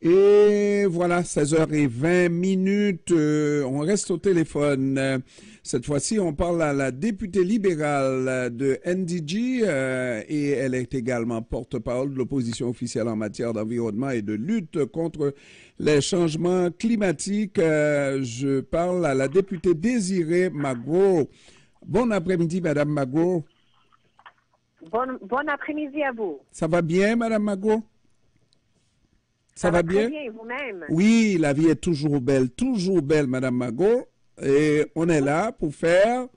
Et voilà, 16h20. On reste au téléphone. Cette fois-ci, on parle à la députée libérale de NDG et elle est également porte-parole de l'opposition officielle en matière d'environnement et de lutte contre les changements climatiques. Je parle à la députée Désirée Magro. Bon après-midi, Madame Magro. Bon après-midi à vous. Ça va bien, Madame Magro? Ça va bien? Très bien, vous-même? Oui, la vie est toujours belle, Madame Magot. Et on est là pour faire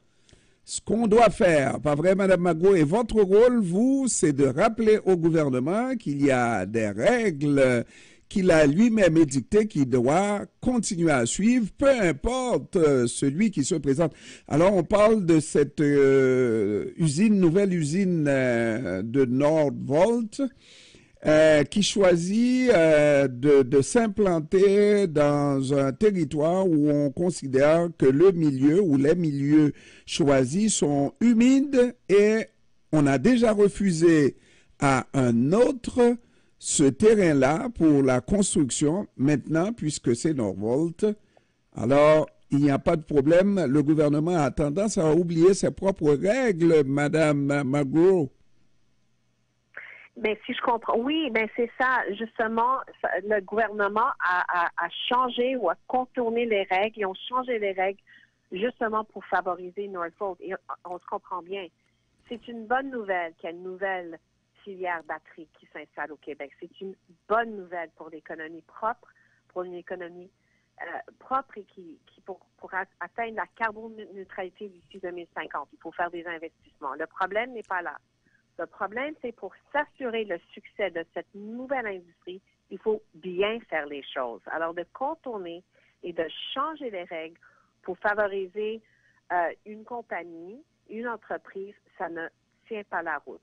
ce qu'on doit faire. Pas vrai, Madame Magot? Et votre rôle, vous, c'est de rappeler au gouvernement qu'il y a des règles qu'il a lui-même édictées qu'il doit continuer à suivre, peu importe celui qui se présente. Alors, on parle de cette nouvelle usine de Nordvolt. Qui choisit de s'implanter dans un territoire où on considère que le milieu ou les milieux choisis sont humides et on a déjà refusé à un autre ce terrain-là pour la construction. Maintenant, puisque c'est Norvolt, alors il n'y a pas de problème. Le gouvernement a tendance à oublier ses propres règles, Madame Magro. Ben, si je comprends, oui, ben c'est ça. Justement, le gouvernement a changé ou a contourné les règles. Ils ont changé les règles justement pour favoriser Northvolt. Et on se comprend bien. C'est une bonne nouvelle qu'il y a une nouvelle filière batterie qui s'installe au Québec. C'est une bonne nouvelle pour l'économie propre, pour une économie propre et qui pour atteindre la carboneutralité d'ici 2050. Il faut faire des investissements. Le problème n'est pas là. Le problème, c'est pour s'assurer le succès de cette nouvelle industrie, il faut bien faire les choses. Alors, de contourner et de changer les règles pour favoriser une compagnie, une entreprise, ça ne tient pas la route.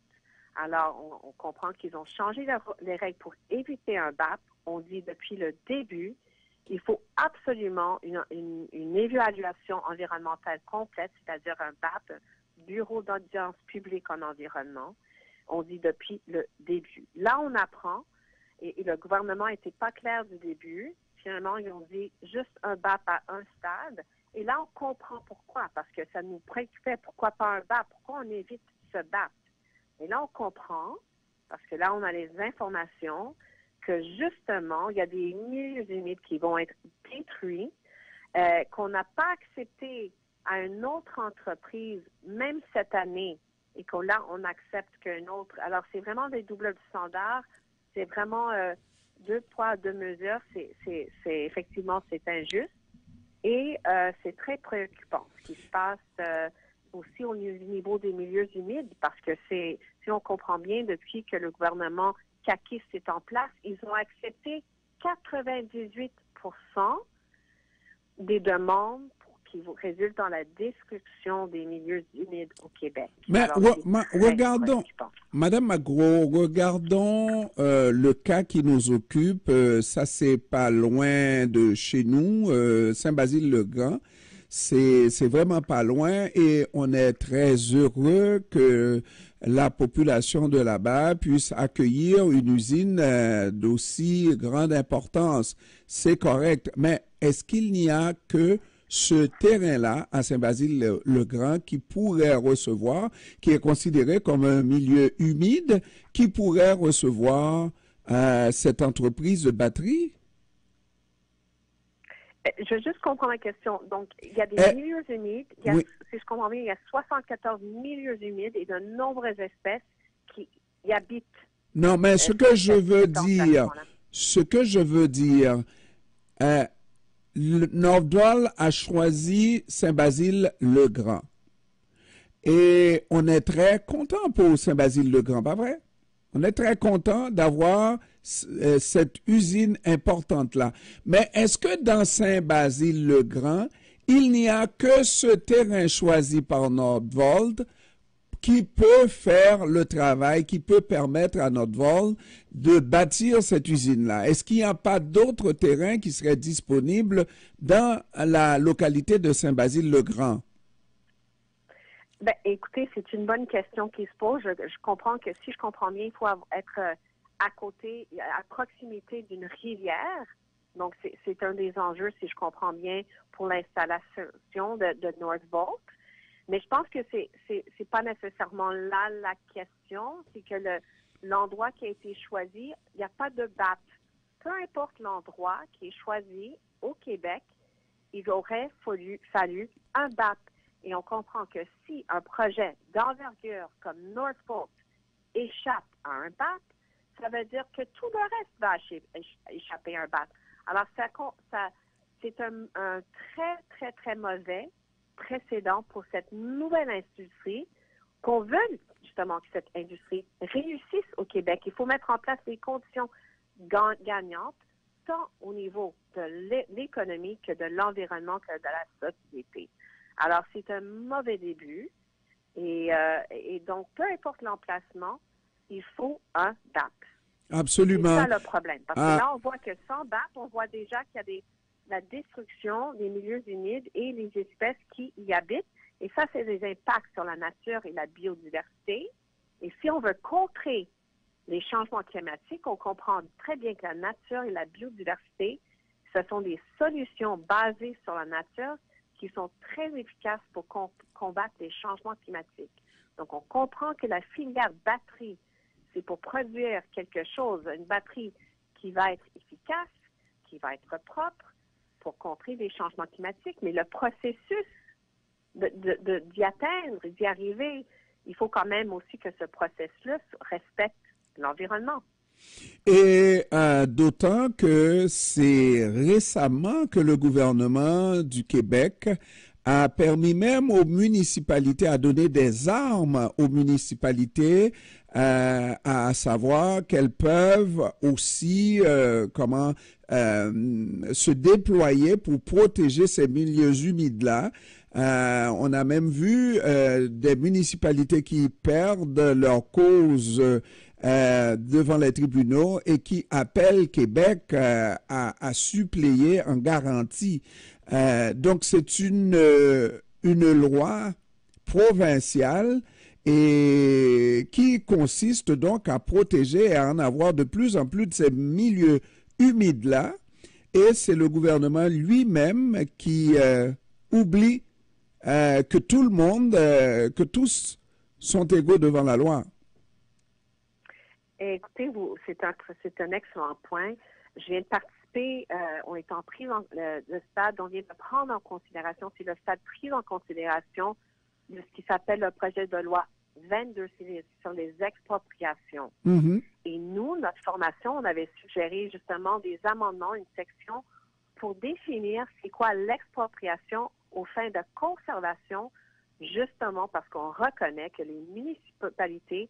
Alors, on comprend qu'ils ont changé les règles pour éviter un BAP. On dit depuis le début, il faut absolument une évaluation environnementale complète, c'est-à-dire un BAP, Bureau d'audience publique en environnement. On dit depuis le début. Là, on apprend, et le gouvernement n'était pas clair du début. Finalement, ils ont dit juste un BAP à un stade. Et là, on comprend pourquoi, parce que ça nous préoccupait. Pourquoi pas un BAP? Pourquoi on évite ce BAP? Et là, on comprend, parce que là, on a les informations, que justement, il y a des milieux humides qui vont être détruits, qu'on n'a pas accepté à une autre entreprise, même cette année, et que là, on accepte qu'une autre. Alors, c'est vraiment des doubles standards. C'est vraiment deux poids, deux mesures. C'est effectivement, c'est injuste. Et c'est très préoccupant ce qui se passe aussi au niveau des milieux humides, parce que si on comprend bien, depuis que le gouvernement caquiste est en place, ils ont accepté 98% des demandes qui résultent dans la destruction des milieux humides au Québec. Mais alors, regardons, Madame Magro, regardons le cas qui nous occupe. Ça, c'est pas loin de chez nous, Saint-Basile-le-Grand. C'est vraiment pas loin et on est très heureux que la population de là-bas puisse accueillir une usine d'aussi grande importance. C'est correct, mais est-ce qu'il n'y a que ce terrain-là, à Saint-Basile-le-Grand, qui pourrait recevoir, qui est considéré comme un milieu humide, qui pourrait recevoir cette entreprise de batterie? Je veux juste comprendre la question. Donc, il y a des milieux humides, oui. Si je comprends bien, il y a 74 milieux humides et de nombreuses espèces qui y habitent. Non, mais ce que je veux dire, Northvolt a choisi Saint-Basile-le-Grand. Et on est très content pour Saint-Basile-le-Grand, pas vrai? On est très content d'avoir cette usine importante-là. Mais est-ce que dans Saint-Basile-le-Grand, il n'y a que ce terrain choisi par Northvolt qui peut faire le travail, qui peut permettre à Northvolt de bâtir cette usine-là? Est-ce qu'il n'y a pas d'autres terrains qui seraient disponibles dans la localité de Saint-Basile-le-Grand? Ben, écoutez, c'est une bonne question qui se pose. Je comprends que si je comprends bien, il faut être à côté, à proximité d'une rivière. Donc, c'est un des enjeux, si je comprends bien, pour l'installation de Northvolt. Mais je pense que c'est pas nécessairement là la question. C'est que l'endroit qui a été choisi, il n'y a pas de BAP. Peu importe l'endroit qui est choisi au Québec, il aurait fallu un BAP. Et on comprend que si un projet d'envergure comme Northvolt échappe à un BAP, ça veut dire que tout le reste va échapper à un BAP. Alors, c'est un très, très, très mauvais précédent pour cette nouvelle industrie qu'on veut justement que cette industrie réussisse au Québec. Il faut mettre en place des conditions gagnantes tant au niveau de l'économie que de l'environnement que de la société. Alors, c'est un mauvais début et donc, peu importe l'emplacement, il faut un BAP. Absolument. C'est ça le problème. Parce que là, on voit que sans BAP, on voit déjà qu'il y a la destruction des milieux humides et les espèces qui y habitent. Et ça, c'est des impacts sur la nature et la biodiversité. Et si on veut contrer les changements climatiques, on comprend très bien que la nature et la biodiversité, ce sont des solutions basées sur la nature qui sont très efficaces pour combattre les changements climatiques. Donc, on comprend que la filière batterie, c'est pour produire quelque chose, une batterie qui va être efficace, qui va être propre pour contrer les changements climatiques. Mais le processus d'y atteindre, d'y arriver, il faut quand même aussi que ce processus respecte l'environnement. Et d'autant que c'est récemment que le gouvernement du Québec a permis même aux municipalités à donner des armes aux municipalités, à savoir qu'elles peuvent aussi se déployer pour protéger ces milieux humides-là. On a même vu des municipalités qui perdent leur cause devant les tribunaux et qui appellent Québec à suppléer en garantie. Donc, c'est une loi provinciale et qui consiste donc à protéger et à en avoir de plus en plus de ces milieux humides-là. Et c'est le gouvernement lui-même qui oublie que tout le monde, que tous sont égaux devant la loi. Écoutez, c'est un excellent point. Je viens de participer, on est en prise le stade, on vient de prendre en considération, c'est le stade pris en considération de ce qui s'appelle le projet de loi 22 sur les expropriations. Mm-hmm. Et nous, notre formation, on avait suggéré justement des amendements, une section pour définir c'est quoi l'expropriation aux fins de conservation, justement parce qu'on reconnaît que les municipalités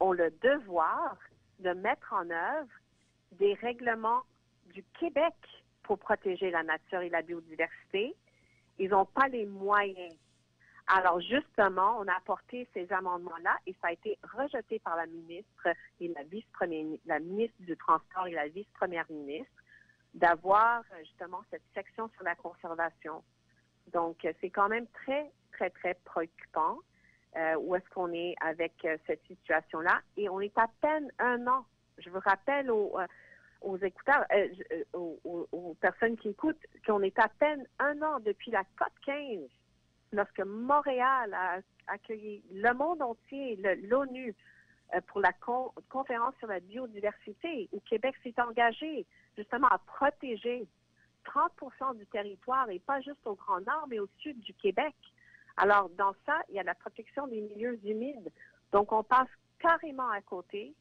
ont le devoir de mettre en œuvre des règlements du Québec pour protéger la nature et la biodiversité. Ils n'ont pas les moyens. Alors, justement, on a apporté ces amendements-là et ça a été rejeté par la ministre et la ministre du Transport et la vice-première ministre d'avoir justement cette section sur la conservation. Donc, c'est quand même très, très, très préoccupant où est-ce qu'on est avec cette situation-là. Et on est à peine un an. Je vous rappelle aux écouteurs, aux personnes qui écoutent, qu'on est à peine un an depuis la COP 15, lorsque Montréal a accueilli le monde entier, l'ONU, pour la conférence sur la biodiversité, où Québec s'est engagé justement à protéger 30% du territoire, et pas juste au Grand Nord, mais au sud du Québec. Alors, dans ça, il y a la protection des milieux humides. Donc, on passe carrément à côté.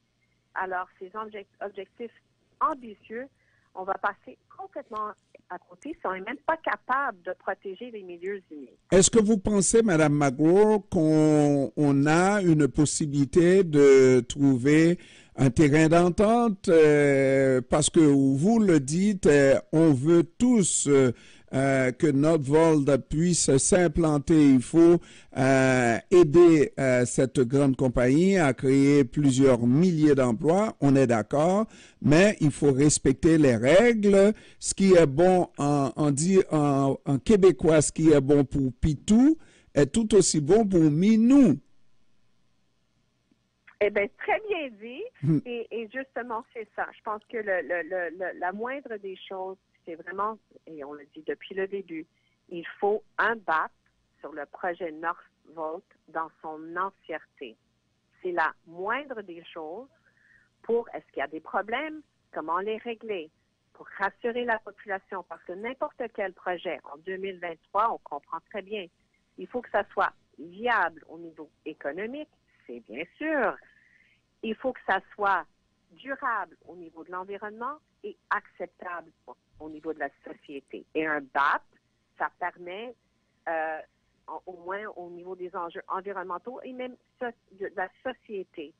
Alors, ces objectifs ambitieux, on va passer complètement à côté si on n'est même pas capable de protéger les milieux humides. Est-ce que vous pensez, Mme Magro, qu'on a une possibilité de trouver un terrain d'entente? Parce que vous le dites, on veut tous que Northvolt puisse s'implanter. Il faut aider cette grande compagnie à créer plusieurs milliers d'emplois. On est d'accord, mais il faut respecter les règles. Ce qui est bon en québécois, ce qui est bon pour Pitou est tout aussi bon pour Minou. Eh bien, très bien dit. Hmm. Et justement, c'est ça. Je pense que la moindre des choses, c'est vraiment, et on le dit depuis le début, il faut un BAP sur le projet Northvolt dans son entièreté. C'est la moindre des choses pour, est-ce qu'il y a des problèmes? Comment les régler? Pour rassurer la population, parce que n'importe quel projet en 2023, on comprend très bien, il faut que ça soit viable au niveau économique, c'est bien sûr. Il faut que ça soit durable au niveau de l'environnement et acceptable au niveau de la société. Et un BAP, ça permet, au moins au niveau des enjeux environnementaux et même de la société,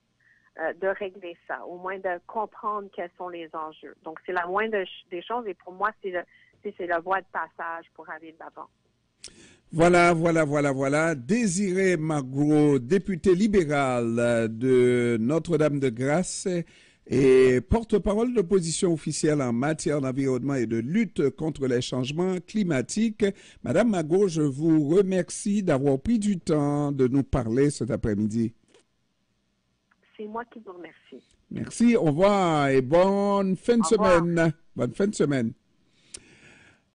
de régler ça, au moins de comprendre quels sont les enjeux. Donc, c'est la moindre des choses et pour moi, c'est la voie de passage pour aller de l'avant. Voilà. Désiré Magro, député libéral de Notre-Dame-de-Grâce et porte-parole de l'opposition officielle en matière d'environnement et de lutte contre les changements climatiques. Madame Magro, je vous remercie d'avoir pris du temps de nous parler cet après-midi. C'est moi qui vous remercie. Merci, au revoir et bonne fin de semaine. Bonne fin de semaine.